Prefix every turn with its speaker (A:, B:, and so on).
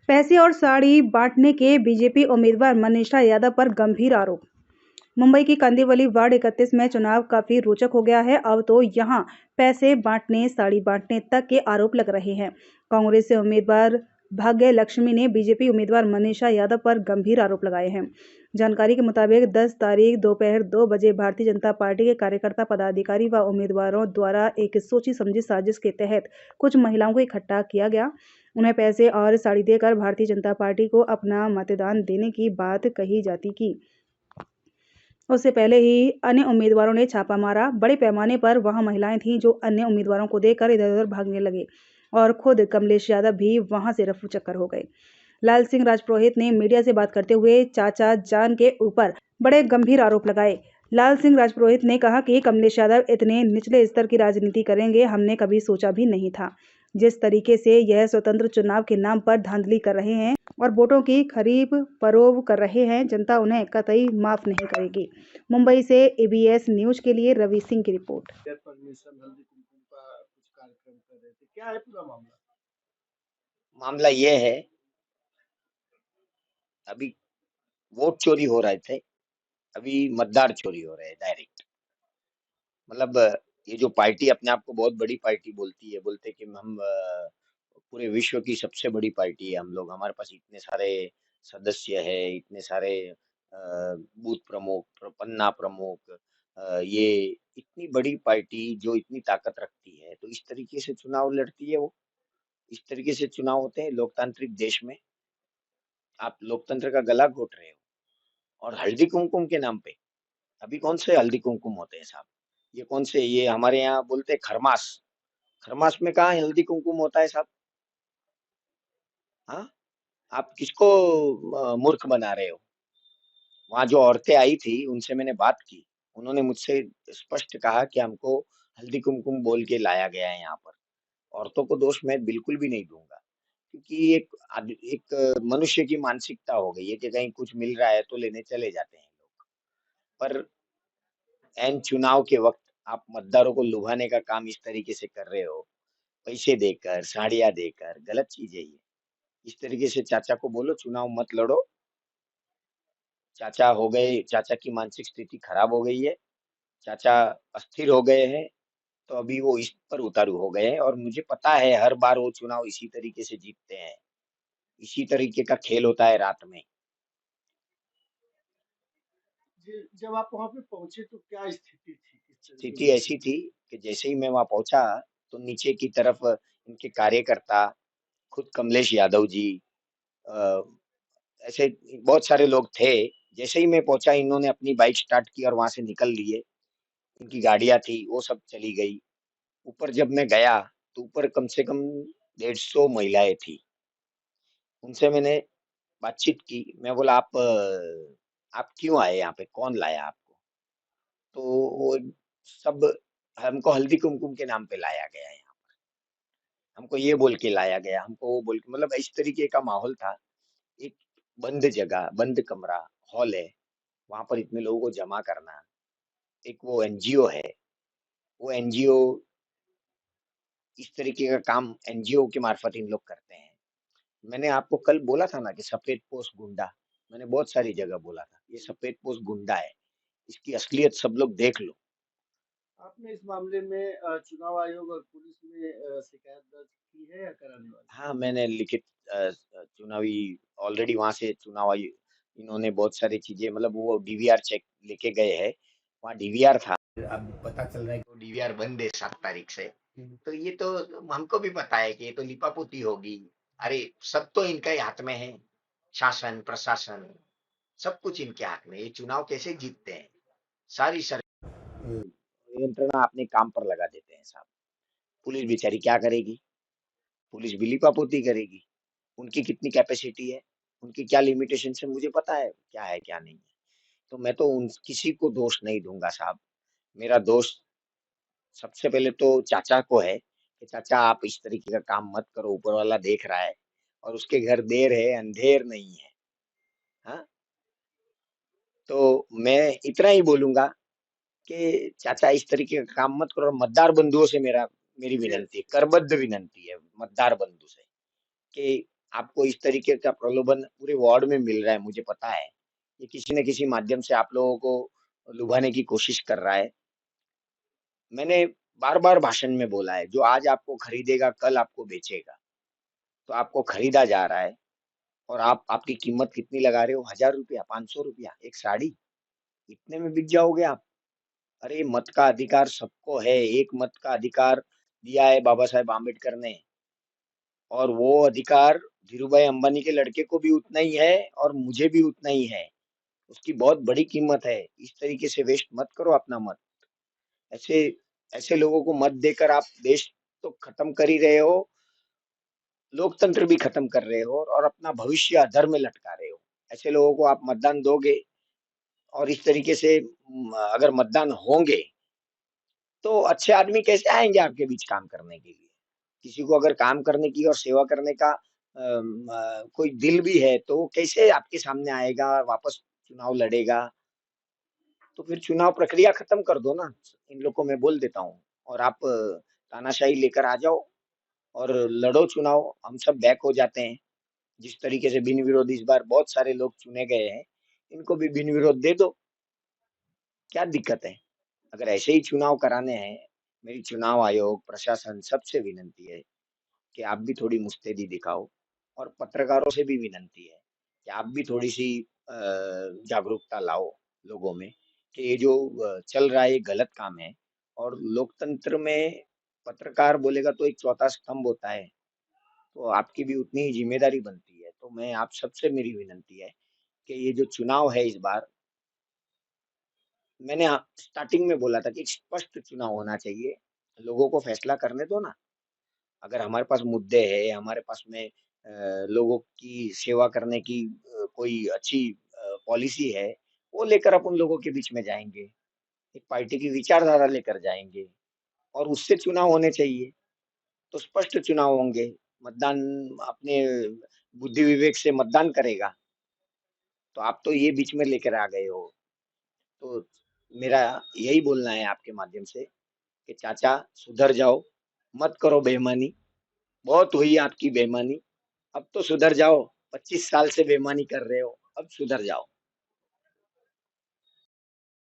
A: पैसे और साड़ी बांटने के बीजेपी उम्मीदवार मनीषा यादव पर गंभीर आरोप। मुंबई की कांदिवली वार्ड 31 में चुनाव काफी रोचक हो गया है। अब तो यहां पैसे बांटने, साड़ी बांटने तक के आरोप लग रहे हैं। कांग्रेस से उम्मीदवार भाग्य लक्ष्मी ने बीजेपी उम्मीदवार मनीषा यादव पर गंभीर आरोप लगाए हैं। जानकारी के मुताबिक 10 तारीख दोपहर 2 बजे भारतीय जनता पार्टी के कार्यकर्ता, पदाधिकारी व उम्मीदवारों द्वारा एक सोची समझी साजिश के तहत कुछ महिलाओं को इकट्ठा किया गया। उन्हें पैसे और साड़ी देकर भारतीय जनता पार्टी को अपना मतदान देने की बात कही जाती की। उससे पहले ही अन्य उम्मीदवारों ने छापा मारा। बड़े पैमाने पर वहां महिलाएं थीं जो अन्य उम्मीदवारों को देखकर इधर-उधर भागने लगे और खुद कमलेश यादव भी वहां से रफू चक्कर हो गए। लाल सिंह राजपुरोहित ने मीडिया से बात करते हुए चाचा जान के ऊपर बड़े गंभीर आरोप लगाए। लाल सिंह राजपुरोहित ने कहा कि कमलेश यादव इतने निचले स्तर की राजनीति करेंगे, हमने कभी सोचा भी नहीं था। जिस तरीके से यह स्वतंत्र चुनाव के नाम पर धांधली कर रहे हैं और वोटों की खरीद फरोख्त कर रहे हैं, जनता उन्हें कतई माफ नहीं करेगी। मुंबई से एबीएस न्यूज के लिए रवि सिंह की रिपोर्ट।
B: परमिशन हल्दी कुमकुम का कुछ कार्यक्रम कर रहे थे, क्या है पूरा मामला?
C: मामला ये है, अभी वोट चोरी हो रहे थे, अभी मतदार चोरी हो रहे हैं डायरेक्ट। मतलब ये जो पार्टी अपने आप को बहुत बड़ी पार्टी बोलती है, बोलते कि हम पूरे विश्व की सबसे बड़ी पार्टी है हम लोग, हमारे पास इतने सारे सदस्य है, इतने सारे बूथ प्रमुख, पन्ना प्रमुख, ये इतनी बड़ी पार्टी जो इतनी ताकत रखती है, तो इस तरीके से चुनाव लड़ती है वो। इस तरीके से चुनाव होते हैं लोकतांत्रिक देश में। आप लोकतंत्र का गला घोट रहे हो और हल्दी कुमकुम के नाम पे। अभी कौन से हल्दी कुमकुम होते हैं साहब? ये कौन से, ये हमारे यहाँ बोलते हैं खरमास। खरमास में कहाँ हल्दी कुमकुम होता है साहब? हाँ, आप किसको मूर्ख बना रहे हो? वहां जो औरतें आई थी उनसे मैंने बात की, उन्होंने मुझसे स्पष्ट कहा कि हमको हल्दी कुमकुम बोल के लाया गया है यहाँ पर। औरतों को दोष मैं बिल्कुल भी नहीं दूंगा, क्योंकि एक मनुष्य की मानसिकता हो गई है कि कहीं कुछ मिल रहा है तो लेने चले जाते हैं लोग। पर एन चुनाव के वक्त आप मतदारों को लुभाने का काम इस तरीके से कर रहे हो, पैसे देकर, साड़ियां देकर, गलत चीज है ये। इस तरीके से चाचा को बोलो चुनाव मत लड़ो। चाचा हो गए, चाचा की मानसिक स्थिति खराब हो गई है, चाचा अस्थिर हो गए हैं, तो अभी वो इस पर उतारू हो गए हैं और मुझे पता है हर बार वो चुनाव इसी तरीके से जीतते हैं। इसी तरीके का खेल होता है रात में।
B: जब आप वहां पे पहुंचे तो क्या स्थिति थी, किस तरीके
C: स्थिति
B: से?
C: ऐसी थी कि जैसे ही मैं वहां पहुंचा तो नीचे की तरफ इनके कार्यकर्ता, खुद कमलेश यादव जी, अ, ऐसे बहुत सारे लोग थे। जैसे ही मैं पहुंचा इन्होंने अपनी बाइक स्टार्ट की और वहां से निकल लिए। इनकी गाड़ियां थी वो सब चली गई। ऊपर जब मैं गया तो ऊपर कम से कम 150 महिलाएं थी। उनसे मैंने बातचीत की। मैं बोला आप क्यों आए यहाँ पे, कौन लाया आपको? तो वो सब, हमको हल्दी कुमकुम के नाम पे लाया गया है यहाँ, हमको ये बोल के लाया गया, हमको वो बोल के, मतलब इस तरीके का माहौल था। एक बंद जगह, बंद कमरा, हॉल है, वहां पर इतने लोगों को जमा करना। एक वो एनजीओ है, वो एनजीओ इस तरीके का काम एनजीओ के मार्फत इन लोग करते हैं। मैंने आपको कल बोला था ना कि सफेद पोश गुंडा, मैंने बहुत सारी जगह बोला था, ये सफेद पोश गुंडा है, इसकी असलियत सब लोग देख लो।
B: आपने इस मामले में चुनाव आयोग और पुलिस में शिकायत दर्ज की है या कराने वाले?
C: हाँ, मैंने लिखित चुनावी ऑलरेडी वहां से चुनाव आयोग, इन्होंने बहुत सारी चीजें, मतलब वो डीवीआर चेक लेके गए हैं, वहाँ डीवीआर था। अब पता चल रहा है कि वो डीवीआर बंद है 7 तारीख से। तो ये तो हमको भी पता है कि ये तो लिपापोती होगी। अरे सब तो इनके हाथ में है, शासन प्रशासन सब कुछ इनके हाथ में। ये चुनाव कैसे जीतते हैं? सारी सर नियंत्रण अपने काम पर लगा देते हैं साहब। पुलिस बेचारी क्या करेगी? पुलिस भी लिपापोती करेगी। उनकी कितनी कैपेसिटी है, उनकी क्या लिमिटेशन है, मुझे पता है क्या है क्या नहीं है। तो मैं तो उन किसी को दोष नहीं दूंगा साहब। मेरा दोष सबसे पहले तो चाचा को है कि चाचा आप इस तरीके का काम मत करो, ऊपर वाला देख रहा है और उसके घर देर है अंधेर नहीं है। हाँ, तो मैं इतना ही बोलूंगा कि चाचा इस तरीके का काम मत करो। और मतदार बंधुओं से मेरी विनंती है, करबद्ध विनंती है मतदार बंधु से कि आपको इस तरीके का प्रलोभन पूरे वार्ड में मिल रहा है, मुझे पता है। ये किसी न किसी माध्यम से आप लोगों को लुभाने की कोशिश कर रहा है। मैंने बार-बार भाषण में बोला है, जो आज आपको खरीदेगा, कल आपको बेचेगा। तो आपको खरीदा जा रहा है और आप आपकी कीमत कितनी लगा रहे हो? ₹1000 ₹500 एक साड़ी, इतने में बिक जाओगे आप? अरे! मत का अधिकार सबको है, एक मत का अधिकार दिया है बाबा साहेब आम्बेडकर ने और वो अधिकार धीरूभाई अंबानी के लड़के को भी उतना ही है और मुझे भी उतना ही है। उसकी बहुत बड़ी कीमत है। इस तरीके से वेस्ट मत करो अपना मत। ऐसे ऐसे लोगों को मत देकर आप देश तो खत्म कर ही रहे हो, लोकतंत्र भी खत्म कर रहे हो और अपना भविष्य अधर में लटका रहे हो। ऐसे लोगों को आप मतदान दोगे और इस तरीके से अगर मतदान होंगे, तो अच्छे आदमी कैसे आएँगे आपके बीच काम करने के लिए? किसी को अगर काम करने की और सेवा करने का कोई दिल भी है, तो वो कैसे आपके सामने आएगा, वापस चुनाव लड़ेगा? तो फिर चुनाव प्रक्रिया खत्म कर दो ना। इन लोग को मैं बोल देता हूँ और आप तानाशाही लेकर आ जाओ और लड़ो चुनाव, हम सब बैक हो जाते हैं। जिस तरीके से बिन विरोध इस बार बहुत सारे लोग चुने गए हैं, इनको भी बिन विरोध दे दो, क्या दिक्कत है? अगर ऐसे ही चुनाव कराने हैं, मेरी चुनाव आयोग, प्रशासन सबसे विनंती है कि आप भी थोड़ी मुस्तैदी दिखाओ और पत्रकारों से भी विनंती है कि आप भी थोड़ी-सी जागरूकता लाओ लोगों में कि ये जो चल रहा है ये गलत काम है और लोकतंत्र में पत्रकार बोलेगा तो एक चौथा स्तंभ होता है, तो आपकी भी उतनी ही ज़िम्मेदारी बनती है। तो मैं आप सबसे मेरी विनंती है कि ये जो चुनाव है इस बार, मैंने स्टार्टिंग में बोला था कि एक स्पष्ट चुनाव होना चाहिए, लोगों को फैसला करने दो ना। अगर हमारे पास मुद्दे हैं, हमारे पास में लोगों की सेवा करने की कोई अच्छी पॉलिसी है, वो लेकर अपन लोगों के बीच में जाएँगे। एक पार्टी की विचारधारा लेकर जाएँगे और उससे चुनाव होने चाहिए, तो स्पष्ट चुनाव होंगे। मतदान अपने बुद्धि विवेक से मतदान करेगा, तो आप तो ये बीच में लेकर आ गए हो। तो मेरा यही बोलना है आपके माध्यम से कि चाचा सुधर जाओ, मत करो बेईमानी, बहुत हुई आपकी बेईमानी। अब तो सुधर जाओ, 25 साल से बेईमानी कर रहे हो, अब सुधर जाओ।